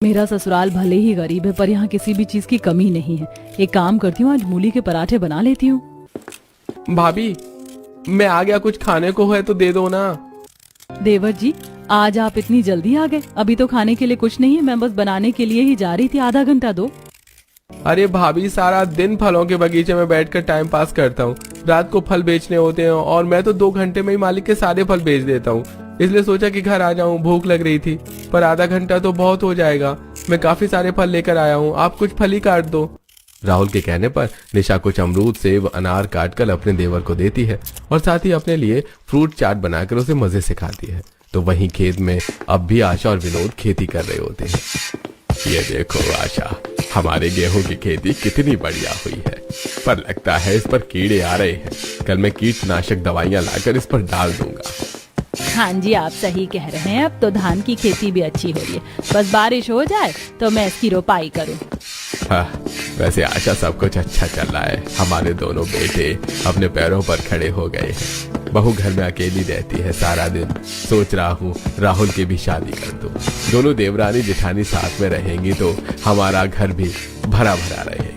मेरा ससुराल भले ही गरीब है पर यहाँ किसी भी चीज की कमी नहीं है। एक काम करती हूँ, आज मूली के पराठे बना लेती हूँ। भाभी, मैं आ गया, कुछ खाने को है तो दे दो ना। देवर जी, आज आप इतनी जल्दी आ गए? अभी तो खाने के लिए कुछ नहीं है, मैं बस बनाने के लिए ही जा रही थी। आधा घंटा दो। अरे भाभी, सारा दिन फलों के बगीचे में बैठकर टाइम पास करता हूँ। रात को फल बेचने होते हैं और मैं तो 2 घंटे में ही मालिक के सारे फल बेच देता हूँ। इसलिए सोचा कि घर आ जाऊं, भूख लग रही थी। पर आधा घंटा तो बहुत हो जाएगा। मैं काफी सारे फल लेकर आया हूँ, आप कुछ फल ही काट दो। राहुल के कहने पर निशा कुछ अमरूद, सेब, अनार काटकर अपने देवर को देती है और साथ ही अपने लिए फ्रूट चाट बनाकर उसे मजे से खाती है। तो वहीं खेत में अब भी आशा और विनोद खेती कर रहे होते हैं। ये देखो आशा, हमारे गेहूं की खेती कितनी बढ़िया हुई है, पर लगता है इस पर कीड़े आ रहे हैं। कल मैं कीटनाशक दवाइयां लाकर इस पर डाल दूंगा। हाँ जी, आप सही कह रहे हैं। अब तो धान की खेती भी अच्छी हो रही है, बस बारिश हो जाए तो मैं इसकी रोपाई करूं। हाँ, वैसे आशा सब कुछ अच्छा चल रहा है। हमारे दोनों बेटे अपने पैरों पर खड़े हो गए हैं। बहू घर में अकेली रहती है सारा दिन। सोच रहा हूँ राहुल की भी शादी कर दूं। दोनों देवरानी जेठानी साथ में रहेंगी तो हमारा घर भी भरा भरा रहेगा।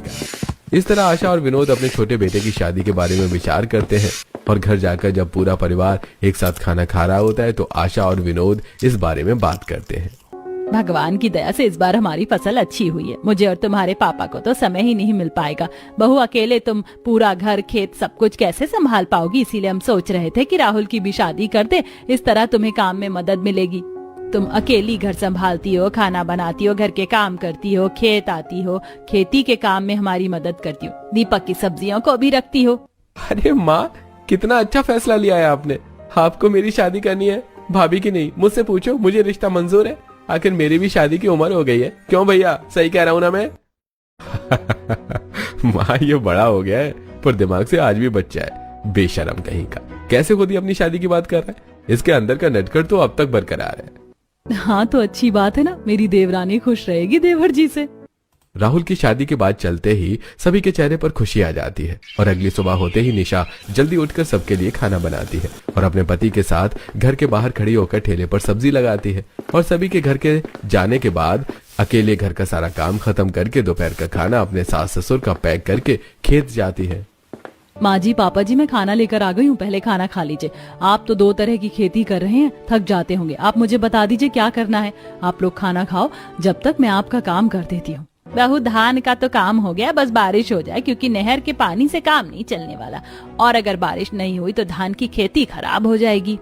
इस तरह आशा और विनोद अपने छोटे बेटे की शादी के बारे में विचार करते हैं और घर जाकर जब पूरा परिवार एक साथ खाना खा रहा होता है तो आशा और विनोद इस बारे में बात करते हैं। भगवान की दया से इस बार हमारी फसल अच्छी हुई है। मुझे और तुम्हारे पापा को तो समय ही नहीं मिल पाएगा। बहू, अकेले तुम पूरा घर, खेत, सब कुछ कैसे संभाल पाओगी? इसीलिए हम सोच रहे थे कि राहुल की भी शादी कर दे। इस तरह तुम्हें काम में मदद मिलेगी। तुम अकेली घर संभालती हो, खाना बनाती हो, घर के काम करती हो, खेत आती हो, खेती के काम में हमारी मदद करती हो, दीपक की सब्जियों को भी रखती हो। अरे माँ, कितना अच्छा फैसला लिया है आपने। आपको मेरी शादी करनी है, भाभी की नहीं। मुझसे पूछो, मुझे रिश्ता मंजूर है। आखिर मेरी भी शादी की उम्र हो गई है। क्यों भैया, सही कह रहा हूं ना मैं? माँ, ये बड़ा हो गया है पर दिमाग से आज भी बच्चा है। बेशरम कहीं का, कैसे खुद ही अपनी शादी की बात कर रहा है। इसके अंदर का नटखट तो अब तक बरकरार है। हाँ तो अच्छी बात है ना, मेरी देवरानी खुश रहेगी देवर जी से। राहुल की शादी की बात चलते ही सभी के चेहरे पर खुशी आ जाती है और अगली सुबह होते ही निशा जल्दी उठकर सबके लिए खाना बनाती है और अपने पति के साथ घर के बाहर खड़ी होकर ठेले पर सब्जी लगाती है और सभी के घर के जाने के बाद अकेले घर का सारा काम खत्म करके दोपहर का खाना अपने सास ससुर का पैक करके खेत जाती है। माँ जी, पापा जी, मैं खाना लेकर आ गई हूँ, पहले खाना खा लीजिए। आप तो 2 तरह की खेती कर रहे हैं, थक जाते होंगे। आप मुझे बता दीजिए क्या करना है। आप लोग खाना खाओ, जब तक मैं आपका काम कर देती हूँ। बहू, धान का तो काम हो गया, बस बारिश हो जाए, क्योंकि नहर के पानी से काम नहीं चलने वाला। और अगर बारिश नहीं हुई तो धान की खेती खराब हो जाएगी।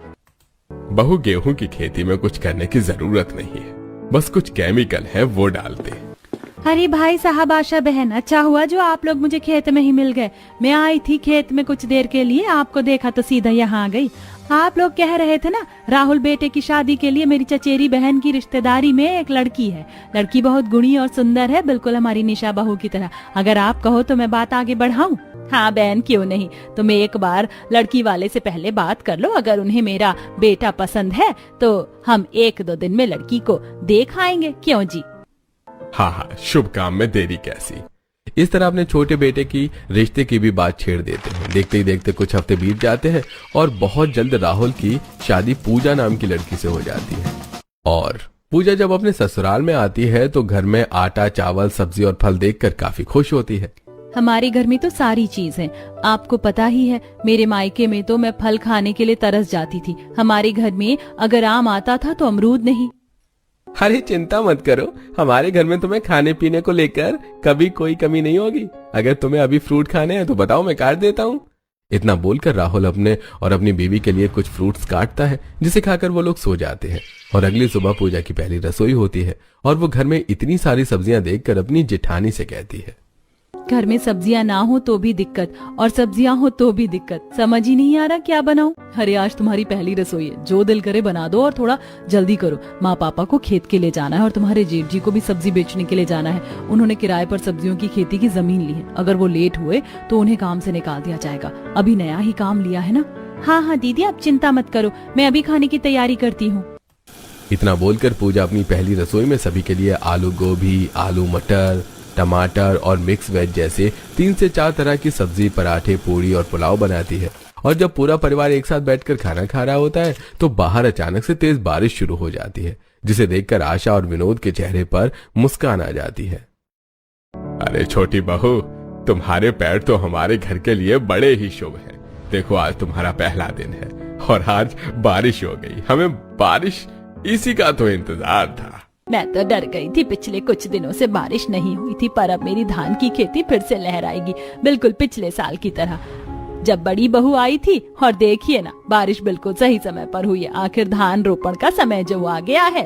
बहू, गेहूं की खेती में कुछ करने की जरूरत नहीं है, बस कुछ केमिकल है वो डालते हैं। अरे भाई साहब, आशा बहन, अच्छा हुआ जो आप लोग मुझे खेत में ही मिल गए। मैं आई थी खेत में कुछ देर के लिए, आपको देखा तो सीधा यहाँ आ गई। आप लोग कह रहे थे ना, राहुल बेटे की शादी के लिए मेरी चचेरी बहन की रिश्तेदारी में एक लड़की है। लड़की बहुत गुणी और सुंदर है, बिल्कुल हमारी निशा बहू की तरह। अगर आप कहो तो मैं बात आगे बढ़ाऊं? हाँ बहन, क्यों नहीं। तुम एक बार लड़की वाले से पहले बात कर लो। अगर उन्हें मेरा बेटा पसंद है तो हम 1-2 दिन में लड़की को देख आएंगे। क्यों जी? हाँ हाँ, शुभ काम में देरी कैसी। इस तरह अपने छोटे बेटे की रिश्ते की भी बात छेड़ देते हैं। देखते ही देखते कुछ हफ्ते बीत जाते हैं और बहुत जल्द राहुल की शादी पूजा नाम की लड़की से हो जाती है। और पूजा जब अपने ससुराल में आती है तो घर में आटा, चावल, सब्जी और फल देखकर काफी खुश होती है। हमारे घर में तो सारी चीज है, आपको पता ही है। मेरे मायके में तो मैं फल खाने के लिए तरस जाती थी। हमारे घर में अगर आम आता था तो अमरूद नहीं। अरे चिंता मत करो, हमारे घर में तुम्हें खाने पीने को लेकर कभी कोई कमी नहीं होगी। अगर तुम्हें अभी फ्रूट खाने हैं तो बताओ, मैं काट देता हूँ। इतना बोलकर राहुल अपने और अपनी बीवी के लिए कुछ फ्रूट्स काटता है, जिसे खाकर वो लोग सो जाते हैं। और अगली सुबह पूजा की पहली रसोई होती है और वो घर में इतनी सारी सब्जियां देखकर अपनी जेठानी से कहती है, घर में सब्जियां ना हो तो भी दिक्कत और सब्जियां हो तो भी दिक्कत। समझ ही नहीं आ रहा क्या बनाऊं। अरे आज तुम्हारी पहली रसोई है, जो दिल करे बना दो और थोड़ा जल्दी करो। माँ पापा को खेत के लिए जाना है और तुम्हारे जेठ जी को भी सब्जी बेचने के लिए जाना है। उन्होंने किराए पर सब्जियों की खेती की जमीन ली है। अगर वो लेट हुए तो उन्हें काम से निकाल दिया जाएगा। अभी नया ही काम लिया है ना। हाँ हाँ दीदी, आप चिंता मत करो, मैं अभी खाने की तैयारी करती हूँ। इतना बोलकर पूजा अपनी पहली रसोई में सभी के लिए आलू गोभी, आलू मटर, टमाटर और मिक्स वेज जैसे 3 से 4 तरह की सब्जी, पराठे, पूरी और पुलाव बनाती है। और जब पूरा परिवार एक साथ बैठकर खाना खा रहा होता है तो बाहर अचानक से तेज बारिश शुरू हो जाती है, जिसे देखकर आशा और विनोद के चेहरे पर मुस्कान आ जाती है। अरे छोटी बहू, तुम्हारे पैर तो हमारे घर के लिए बड़े ही शुभ हैं। देखो आज तुम्हारा पहला दिन है और आज बारिश हो गई। हमें बारिश इसी का तो इंतजार था। मैं तो डर गई थी, पिछले कुछ दिनों से बारिश नहीं हुई थी, पर अब मेरी धान की खेती फिर से लहराएगी, बिल्कुल पिछले साल की तरह जब बड़ी बहू आई थी। और देखिए ना, बारिश बिल्कुल सही समय पर हुई है। आखिर धान रोपण का समय जो आ गया है।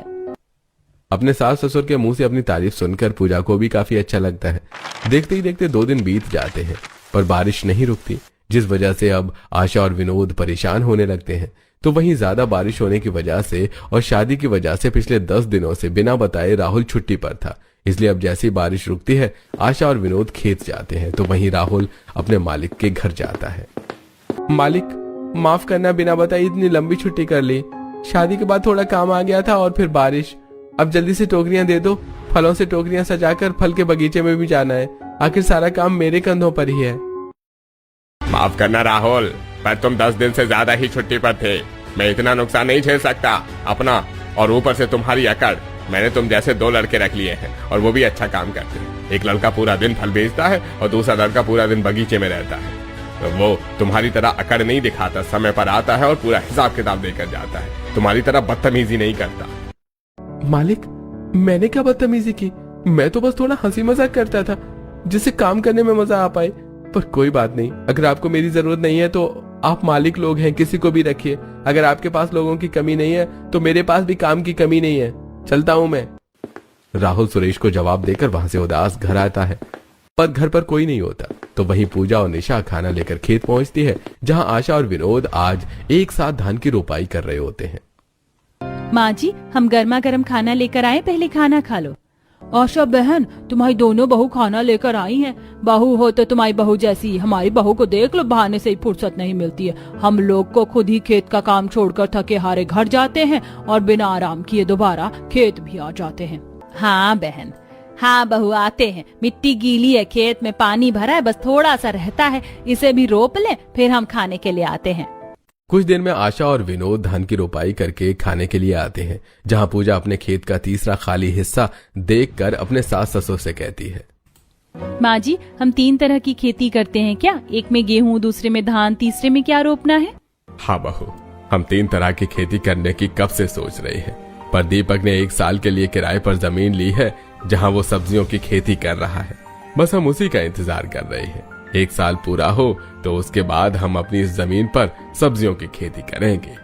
अपने सास ससुर के मुंह से अपनी तारीफ सुनकर पूजा को भी काफी अच्छा लगता है। देखते ही देखते 2 दिन बीत जाते हैं, पर बारिश नहीं रुकती, जिस वजह से अब आशा और विनोद परेशान होने लगते हैं। तो वहीं ज्यादा बारिश होने की वजह से और शादी की वजह से पिछले 10 दिनों से बिना बताए राहुल छुट्टी पर था। इसलिए अब जैसे ही बारिश रुकती है, आशा और विनोद खेत जाते हैं। तो वहीं राहुल अपने मालिक के घर जाता है। मालिक, माफ करना, बिना बताए इतनी लंबी छुट्टी कर ली। शादी के बाद थोड़ा काम आ गया था और फिर बारिश। अब जल्दी से टोकरियां दे दो, फलों से टोकरियां सजाकर फल के बगीचे में भी जाना है। आखिर सारा काम मेरे कंधों पर ही है। माफ करना राहुल, पर तुम 10 दिन से ज्यादा ही छुट्टी पर थे। मैं इतना नुकसान नहीं झेल सकता अपना, और ऊपर से तुम्हारी अकड़। मैंने तुम जैसे 2 लड़के रख लिए हैं और वो भी अच्छा काम करते हैं। एक लड़का पूरा दिन फल बेचता है और दूसरा लड़का पूरा दिन बगीचे में रहता है। तो वो तुम्हारी तरह अकड़ नहीं दिखाता, समय पर आता है और पूरा हिसाब किताब देकर जाता है। तुम्हारी तरह बदतमीजी नहीं करता। मालिक, मैंने क्या बदतमीजी की? मैं तो बस थोड़ा हंसी मजाक करता था, जिससे काम करने में मजा आ पाए। पर कोई बात नहीं, अगर आपको मेरी जरूरत नहीं है तो आप मालिक लोग हैं, किसी को भी रखिए। अगर आपके पास लोगों की कमी नहीं है तो मेरे पास भी काम की कमी नहीं है। चलता हूं मैं। राहुल सुरेश को जवाब देकर वहां से उदास घर आता है, पर घर पर कोई नहीं होता। तो वहीं पूजा और निशा खाना लेकर खेत पहुंचती है, जहां आशा और विनोद आज एक साथ धान की रोपाई कर रहे होते हैं। माँ जी, हम गर्मा गर्म खाना लेकर आए, पहले खाना खा लो। आशा बहन, तुम्हारी दोनों बहू खाना लेकर आई हैं। बहू हो तो तुम्हारी बहू जैसी। हमारी बहू को देख लो, बहाने से ही फुर्सत नहीं मिलती है। हम लोग को खुद ही खेत का काम छोड़कर थके हारे घर जाते हैं और बिना आराम किए दोबारा खेत भी आ जाते हैं। हाँ बहन, हाँ बहू, आते हैं। मिट्टी गीली है, खेत में पानी भरा है, बस थोड़ा सा रहता है, इसे भी रोप लें, फिर हम खाने के लिए आते हैं। कुछ देर में आशा और विनोद धान की रोपाई करके खाने के लिए आते हैं, जहां पूजा अपने खेत का तीसरा खाली हिस्सा देखकर अपने सास ससुर से कहती है। माँ जी, हम 3 तरह की खेती करते हैं क्या? एक में गेहूँ, दूसरे में धान, तीसरे में क्या रोपना है? हाँ बहू, हम 3 तरह की खेती करने की कब से सोच रहे हैं, पर दीपक ने 1 साल के लिए किराए पर जमीन ली है, जहाँ वो सब्जियों की खेती कर रहा है। बस हम उसी का इंतजार कर रहे हैं। 1 साल पूरा हो तो उसके बाद हम अपनी इस जमीन पर सब्जियों की खेती करेंगे।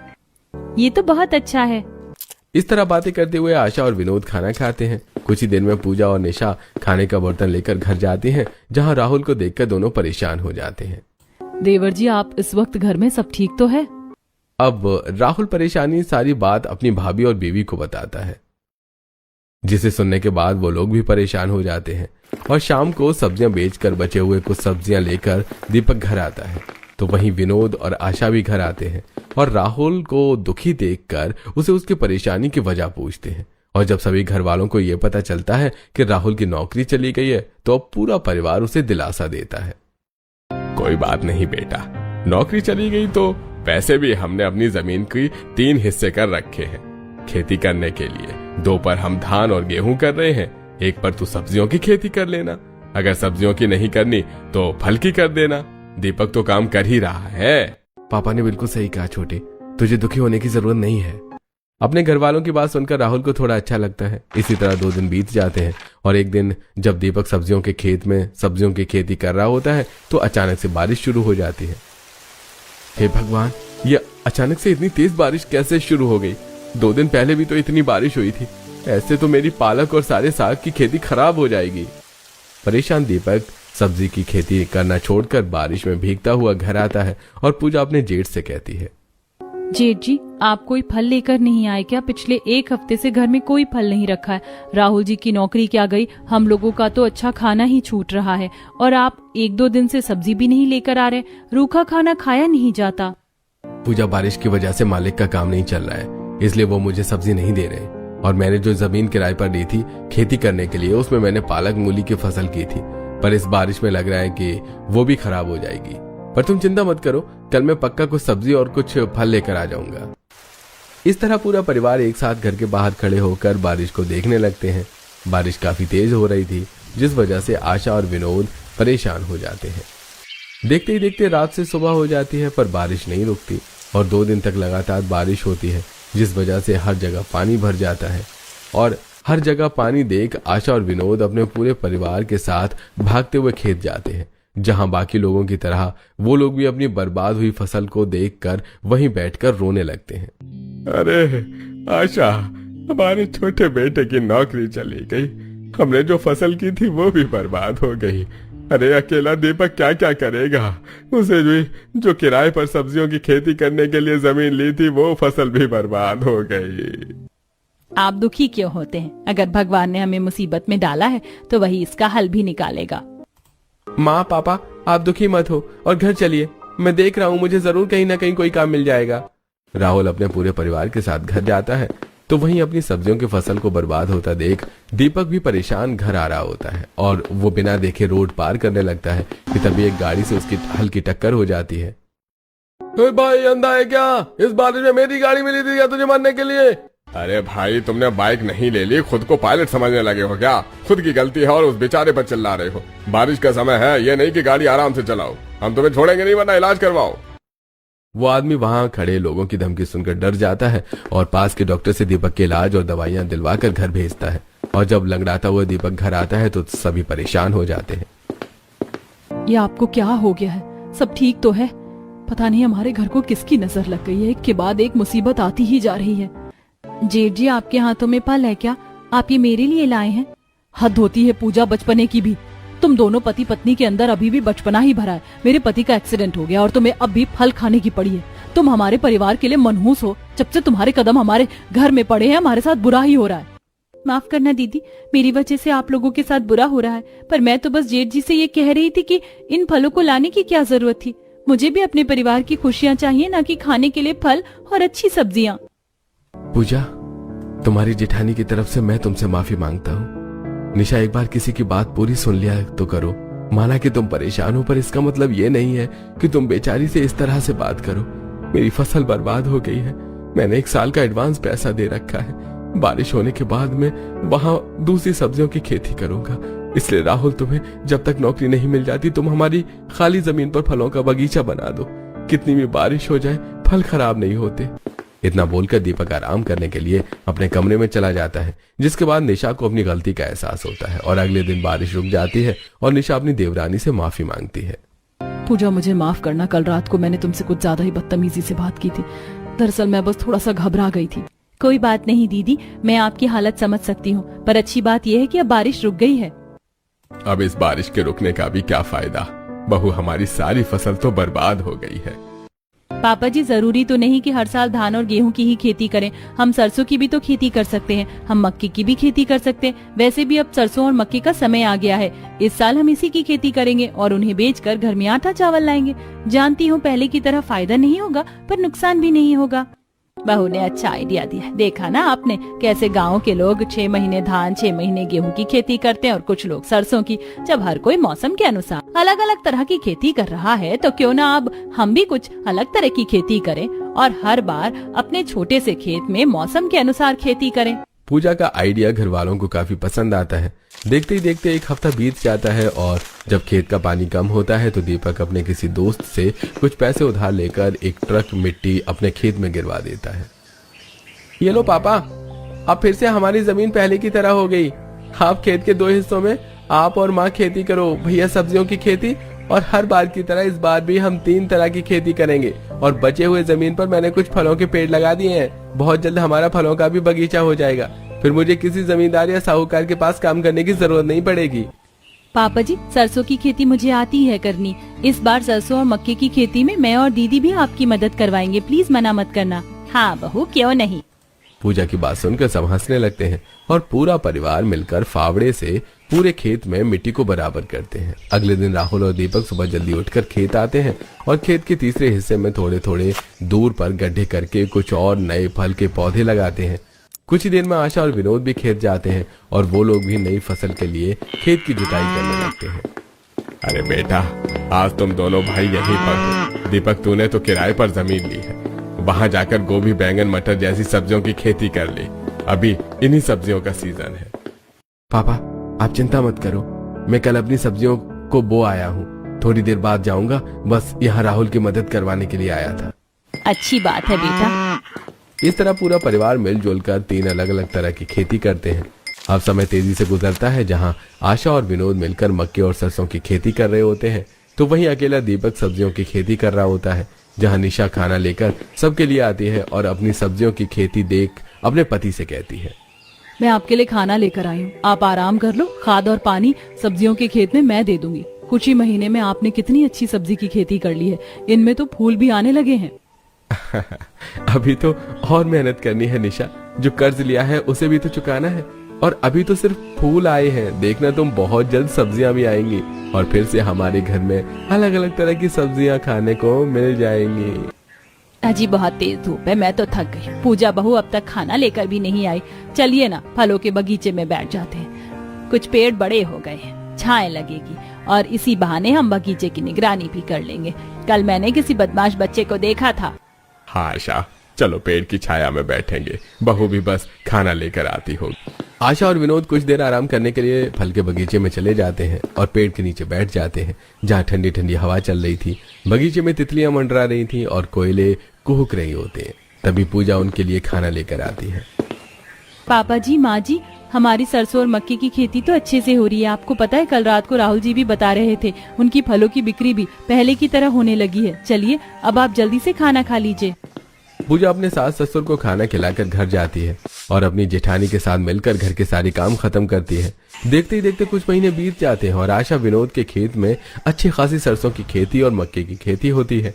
ये तो बहुत अच्छा है। इस तरह बातें करते हुए आशा और विनोद खाना खाते हैं। कुछ ही देर में पूजा और निशा खाने का बर्तन लेकर घर जाती हैं, जहां राहुल को देखकर दोनों परेशान हो जाते हैं। देवर जी, आप इस वक्त घर में सब ठीक तो है? अब राहुल परेशानी सारी बात अपनी भाभी और बीवी को बताता है, जिसे सुनने के बाद वो लोग भी परेशान हो जाते हैं। और शाम को सब्जियां बेचकर बचे हुए कुछ सब्जियां लेकर दीपक घर आता है। तो वहीं विनोद और आशा भी घर आते हैं और राहुल को दुखी देखकर उसे उसकी परेशानी की वजह पूछते हैं। और जब सभी घर वालों को यह पता चलता है कि राहुल की नौकरी चली गई है, तो अब पूरा परिवार उसे दिलासा देता है। कोई बात नहीं बेटा, नौकरी चली गई तो पैसे भी हमने अपनी जमीन की 3 हिस्से कर रखे हैं खेती करने के लिए। 2 पर हम धान और गेहूं कर रहे हैं, 1 पर तू सब्जियों की खेती कर लेना। अगर सब्जियों की नहीं करनी तो फल की कर देना। दीपक तो काम कर ही रहा है। पापा ने बिल्कुल सही कहा छोटे, तुझे दुखी होने की जरूरत नहीं है। अपने घर वालों की बात सुनकर राहुल को थोड़ा अच्छा लगता है। इसी तरह 2 दिन बीत जाते हैं और एक दिन जब दीपक सब्जियों के खेत में सब्जियों की खेती कर रहा होता है, तो अचानक से बारिश शुरू हो जाती है। हे भगवान, ये अचानक से इतनी तेज बारिश कैसे शुरू हो गई? 2 दिन पहले भी तो इतनी बारिश हुई थी। ऐसे तो मेरी पालक और सारे साग की खेती खराब हो जाएगी। परेशान दीपक सब्जी की खेती करना छोड़कर बारिश में भीगता हुआ घर आता है और पूजा अपने जेठ से कहती है, जेठ जी, आप कोई फल लेकर नहीं आए क्या? पिछले 1 हफ्ते से घर में कोई फल नहीं रखा है। राहुल जी की नौकरी क्या गई, हम लोगों का तो अच्छा खाना ही छूट रहा है, और आप 1-2 दिन से सब्जी भी नहीं लेकर आ रहे। रूखा खाना खाया नहीं जाता। पूजा, बारिश की वजह से मालिक का काम नहीं चल रहा है, इसलिए वो मुझे सब्जी नहीं दे रहे। और मैंने जो जमीन किराए पर ली थी खेती करने के लिए, उसमें मैंने पालक मूली की फसल की थी, पर इस बारिश में लग रहा है कि वो भी खराब हो जाएगी। पर तुम चिंता मत करो, कल मैं पक्का कुछ सब्जी और कुछ फल लेकर आ जाऊंगा। इस तरह पूरा परिवार एक साथ घर के बाहर खड़े होकर बारिश को देखने लगते हैं। बारिश काफी तेज हो रही थी, जिस वजह से आशा और विनोद परेशान हो जाते हैं। देखते ही देखते रात से सुबह हो जाती है, पर बारिश नहीं रुकती और 2 दिन तक लगातार बारिश होती है, जिस वजह से हर जगह पानी भर जाता है। और हर जगह पानी देख आशा और विनोद अपने पूरे परिवार के साथ भागते हुए खेत जाते हैं, जहां बाकी लोगों की तरह वो लोग भी अपनी बर्बाद हुई फसल को देखकर वहीं बैठकर रोने लगते हैं। अरे आशा, हमारे छोटे बेटे की नौकरी चली गई, हमने जो फसल की थी वो भी बर्बाद हो गई। अरे अकेला दीपक क्या क्या करेगा, उसे भी जो किराए पर सब्जियों की खेती करने के लिए जमीन ली थी वो फसल भी बर्बाद हो गई। आप दुखी क्यों होते हैं? अगर भगवान ने हमें मुसीबत में डाला है तो वही इसका हल भी निकालेगा। माँ पापा, आप दुखी मत हो और घर चलिए, मैं देख रहा हूँ, मुझे जरूर कहीं ना कहीं कोई काम मिल जाएगा। राहुल अपने पूरे परिवार के साथ घर जाता है तो वहीं अपनी सब्जियों की फसल को बर्बाद होता देख दीपक भी परेशान घर आ रहा होता है और वो बिना देखे रोड पार करने लगता है कि तभी एक गाड़ी से उसकी हल्की टक्कर हो जाती है। भाई अंधा है क्या? इस बारिश में मेरी गाड़ी मिली थी क्या तुझे मारने के लिए? अरे भाई, तुमने बाइक नहीं ले ली, खुद को पायलट समझने लगे हो क्या? खुद की गलती है और उस बेचारे पर चिल्ला रहे हो। बारिश का समय है, ये नहीं कि गाड़ी आराम से चलाओ। हम तुम्हें छोड़ेंगे नहीं, वरना इलाज करवाओ। वो आदमी वहां खड़े लोगों की धमकी सुनकर डर जाता है और पास के डॉक्टर से दीपक के इलाज और दवाइयां दिलवाकर घर भेजता है। और जब लंगड़ाता हुआ दीपक घर आता है तो सभी परेशान हो जाते हैं। ये आपको क्या हो गया है? सब ठीक तो है? पता नहीं हमारे घर को किसकी नजर लग गई है, एक के बाद एक मुसीबत आती ही जा रही है। जेठ जी, आपके हाथों में फल है क्या? आप ये मेरे लिए लाए हैं? हद होती है पूजा, बचपने की भी। तुम दोनों पति पत्नी के अंदर अभी भी बचपना ही भरा है। मेरे पति का एक्सीडेंट हो गया और तुम्हें अब भी फल खाने की पड़ी है। तुम हमारे परिवार के लिए मनहूस हो। जब से तुम्हारे कदम हमारे घर में पड़े हैं, हमारे साथ बुरा ही हो रहा है। माफ करना दीदी, मेरी वजह से आप लोगों के साथ बुरा हो रहा है, पर मैं तो बस जेठ जी से ये कह रही थी कि इन फलों को लाने की क्या जरूरत थी। मुझे भी अपने परिवार की खुशियाँ चाहिए, ना कि खाने के लिए फल और अच्छी सब्जियाँ। पूजा, तुम्हारी जेठानी की तरफ से मैं तुमसे माफी मांगता हूँ। निशा, एक बार किसी की बात पूरी सुन लिया तो करो। माना कि तुम परेशान हो, पर इसका मतलब ये नहीं है कि तुम बेचारी से इस तरह से बात करो। मेरी फसल बर्बाद हो गई है, मैंने 1 साल का एडवांस पैसा दे रखा है। बारिश होने के बाद मैं वहां दूसरी सब्जियों की खेती करूंगा। इसलिए राहुल, तुम्हें जब तक नौकरी नहीं मिल जाती तुम हमारी खाली जमीन पर फलों का बगीचा बना दो। कितनी भी बारिश हो जाए फल खराब नहीं होते। इतना बोलकर दीपक आराम करने के लिए अपने कमरे में चला जाता है, जिसके बाद निशा को अपनी गलती का एहसास होता है और अगले दिन बारिश रुक जाती है और निशा अपनी देवरानी से माफी मांगती है। पूजा, मुझे माफ करना, कल रात को मैंने तुमसे कुछ ज्यादा ही बदतमीजी से बात की थी। दरअसल मैं बस थोड़ा सा घबरा गई थी। कोई बात नहीं दीदी, मैं आपकी हालत समझ सकती हूँ, पर अच्छी बात यह है कि अब बारिश रुक गई है। अब इस बारिश के रुकने का भी क्या फायदा? बहू, हमारी सारी फसल तो बर्बाद हो गई है। पापा जी, जरूरी तो नहीं कि हर साल धान और गेहूं की ही खेती करें। हम सरसों की भी तो खेती कर सकते हैं, हम मक्के की भी खेती कर सकते हैं। वैसे भी अब सरसों और मक्के का समय आ गया है। इस साल हम इसी की खेती करेंगे और उन्हें बेचकर घर में आटा चावल लाएंगे। जानती हूँ पहले की तरह फायदा नहीं होगा, पर नुकसान भी नहीं होगा। बहू ने अच्छा आइडिया दिया। देखा ना आपने कैसे गाँव के लोग 6 महीने धान 6 महीने गेहूं की खेती करते हैं और कुछ लोग सरसों की। जब हर कोई मौसम के अनुसार अलग अलग तरह की खेती कर रहा है तो क्यों ना अब हम भी कुछ अलग तरह की खेती करें और हर बार अपने छोटे से खेत में मौसम के अनुसार खेती करें। पूजा का आइडिया घर वालों को काफी पसंद आता है। देखते ही देखते 1 हफ्ता बीत जाता है और जब खेत का पानी कम होता है तो दीपक अपने किसी दोस्त से कुछ पैसे उधार लेकर एक ट्रक मिट्टी अपने खेत में गिरवा देता है। ये लो पापा, अब फिर से हमारी जमीन पहले की तरह हो गई। आप खेत के 2 हिस्सों में आप और माँ खेती करो, भैया सब्जियों की खेती, और हर बार की तरह इस बार भी हम 3 तरह की खेती करेंगे। और बचे हुए जमीन पर मैंने कुछ फलों के पेड़ लगा दिए हैं। बहुत जल्द हमारा फलों का भी बगीचा हो जाएगा। फिर मुझे किसी जमींदार या साहूकार के पास काम करने की जरूरत नहीं पड़ेगी। पापा जी, सरसों की खेती मुझे आती है करनी। इस बार सरसों और मक्के की खेती में मैं और दीदी भी आपकी मदद करवाएंगे, प्लीज मना मत करना। हाँ बहू, क्यों नहीं। पूजा की बात सुनकर सब हंसने लगते हैं और पूरा परिवार मिलकर फावड़े से पूरे खेत में मिट्टी को बराबर करते हैं। अगले दिन राहुल और दीपक सुबह जल्दी उठकर खेत आते हैं और खेत के तीसरे हिस्से में थोड़े थोड़े दूर पर गड्ढे करके कुछ और नए फल के पौधे लगाते हैं। कुछ ही देर में आशा और विनोद भी खेत जाते हैं और वो लोग भी नई फसल के लिए खेत की जुताई करने लगते हैं। अरे बेटा, आज तुम दोनों भाई यहीं पर हो। दीपक, तूने तो किराए पर जमीन ली है, वहां जाकर गोभी, बैंगन, मटर जैसी सब्जियों की खेती कर ली। अभी इन्हीं सब्जियों का सीजन है। पापा आप चिंता मत करो, मैं कल अपनी सब्जियों को बो आया हूँ, थोड़ी देर बाद जाऊंगा, बस यहाँ राहुल की मदद करवाने के लिए आया था। अच्छी बात है बेटा। इस तरह पूरा परिवार मिलजुल कर 3 अलग अलग तरह की खेती करते हैं। अब समय तेजी से गुजरता है, जहाँ आशा और विनोद मिलकर मक्के और सरसों की खेती कर रहे होते हैं, तो वहीं अकेला दीपक सब्जियों की खेती कर रहा होता है। जहाँ निशा खाना लेकर सबके लिए आती है और अपनी सब्जियों की खेती देख अपने पति से कहती है, मैं आपके लिए खाना लेकर आई हूँ, आप आराम कर लो, खाद और पानी सब्जियों के खेत में मैं दे दूंगी। कुछ ही महीने में आपने कितनी अच्छी सब्जी की खेती कर ली है, इनमें तो फूल भी आने लगे हैं। अभी तो और मेहनत करनी है निशा, जो कर्ज लिया है उसे भी तो चुकाना है, और अभी तो सिर्फ फूल आए हैं, देखना तुम बहुत जल्द सब्जियां भी आएंगी और फिर से हमारे घर में अलग अलग तरह की सब्जियां खाने को मिल जाएंगी। अजी बहुत तेज धूप है, मैं तो थक गई। पूजा बहू अब तक खाना लेकर भी नहीं आई। चलिए ना फलों के बगीचे में बैठ जाते हैं, कुछ पेड़ बड़े हो गए हैं, छाए लगेगी और इसी बहाने हम बगीचे की निगरानी भी कर लेंगे। कल मैंने किसी बदमाश बच्चे को देखा था। हाँ आशा, चलो पेड़ की छाया में बैठेंगे, बहू भी बस खाना लेकर आती होगी। आशा और विनोद कुछ देर आराम करने के लिए फल के बगीचे में चले जाते हैं और पेड़ के नीचे बैठ जाते हैं, जहाँ ठंडी ठंडी हवा चल रही थी। बगीचे में तितलियां मंडरा रही थी और कोयले कुहुक रही होते हैं। तभी पूजा उनके लिए खाना लेकर आती है। पापा जी, माँ जी, हमारी सरसों और मक्के की खेती तो अच्छे से हो रही है। आपको पता है कल रात को राहुल जी भी बता रहे थे, उनकी फलों की बिक्री भी पहले की तरह होने लगी है। चलिए अब आप जल्दी से खाना खा लीजिए। पूजा अपने सास ससुर को खाना खिलाकर घर जाती है और अपनी जेठानी के साथ मिलकर घर के सारे काम खत्म करती है। देखते ही देखते कुछ महीने बीत जाते हैं और आशा विनोद के खेत में अच्छी खासी सरसों की खेती और मक्के की खेती होती है।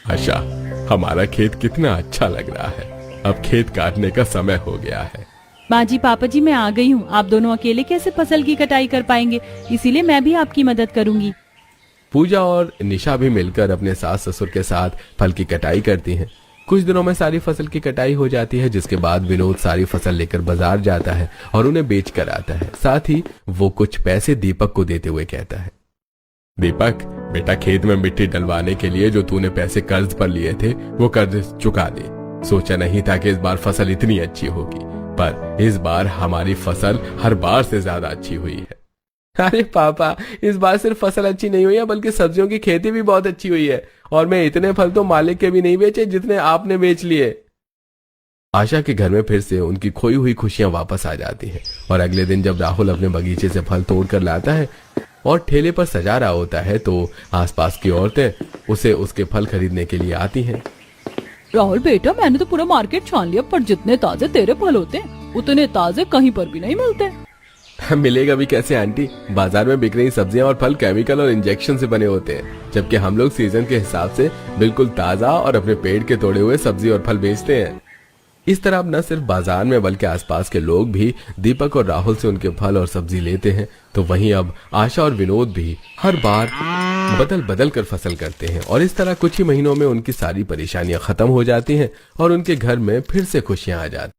आशा, हमारा खेत कितना अच्छा लग रहा है, अब खेत काटने का समय हो गया है। माँ जी, पापा जी, मैं आ गई हूँ। आप दोनों अकेले कैसे फसल की कटाई कर पाएंगे, इसीलिए मैं भी आपकी मदद करूंगी। पूजा और निशा भी मिलकर अपने सास ससुर के साथ फल की कटाई करती हैं। कुछ दिनों में सारी फसल की कटाई हो जाती है, जिसके बाद विनोद सारी फसल लेकर बाजार जाता है और उन्हें बेच कर आता है। साथ ही वो कुछ पैसे दीपक को देते हुए कहता है, दीपक बेटा, खेत में मिट्टी डलवाने के लिए जो तूने पैसे कर्ज पर लिए थे वो कर्ज चुका दे। सोचा नहीं था कि इस बार फसल इतनी अच्छी होगी, पर इस बार हमारी फसल हर बार से ज्यादा अच्छी हुई है। अरे पापा, इस बार सिर्फ फसल अच्छी नहीं हुई है बल्कि सब्जियों की खेती भी बहुत अच्छी हुई है, और मैं इतने फल तो मालिक के भी नहीं बेचे जितने आपने बेच लिए। आशा के घर में फिर से उनकी खोई हुई खुशियां वापस आ जाती हैं और अगले दिन जब राहुल अपने बगीचे से फल तोड़ कर लाता है और ठेले पर सजा रहा होता है, तो आसपास की औरतें उसे उसके फल खरीदने के लिए आती हैं। राहुल बेटा, मैंने तो पूरा मार्केट छान लिया, पर जितने ताजे तेरे फल होते हैं उतने ताजे कहीं पर भी नहीं मिलते। मिलेगा भी कैसे आंटी, बाजार में बिक रही सब्जियां और फल केमिकल और इंजेक्शन से बने होते हैं, जबकि हम लोग सीजन के हिसाब से बिल्कुल ताजा और अपने पेड़ के तोड़े हुए सब्जी और फल बेचते हैं। इस तरह अब न सिर्फ बाजार में बल्कि आसपास के लोग भी दीपक और राहुल से उनके फल और सब्जी लेते हैं। तो वहीं अब आशा और विनोद भी हर बार बदल बदल कर फसल करते हैं और इस तरह कुछ ही महीनों में उनकी सारी परेशानियां खत्म हो जाती हैं और उनके घर में फिर से खुशियां आ जाती हैं।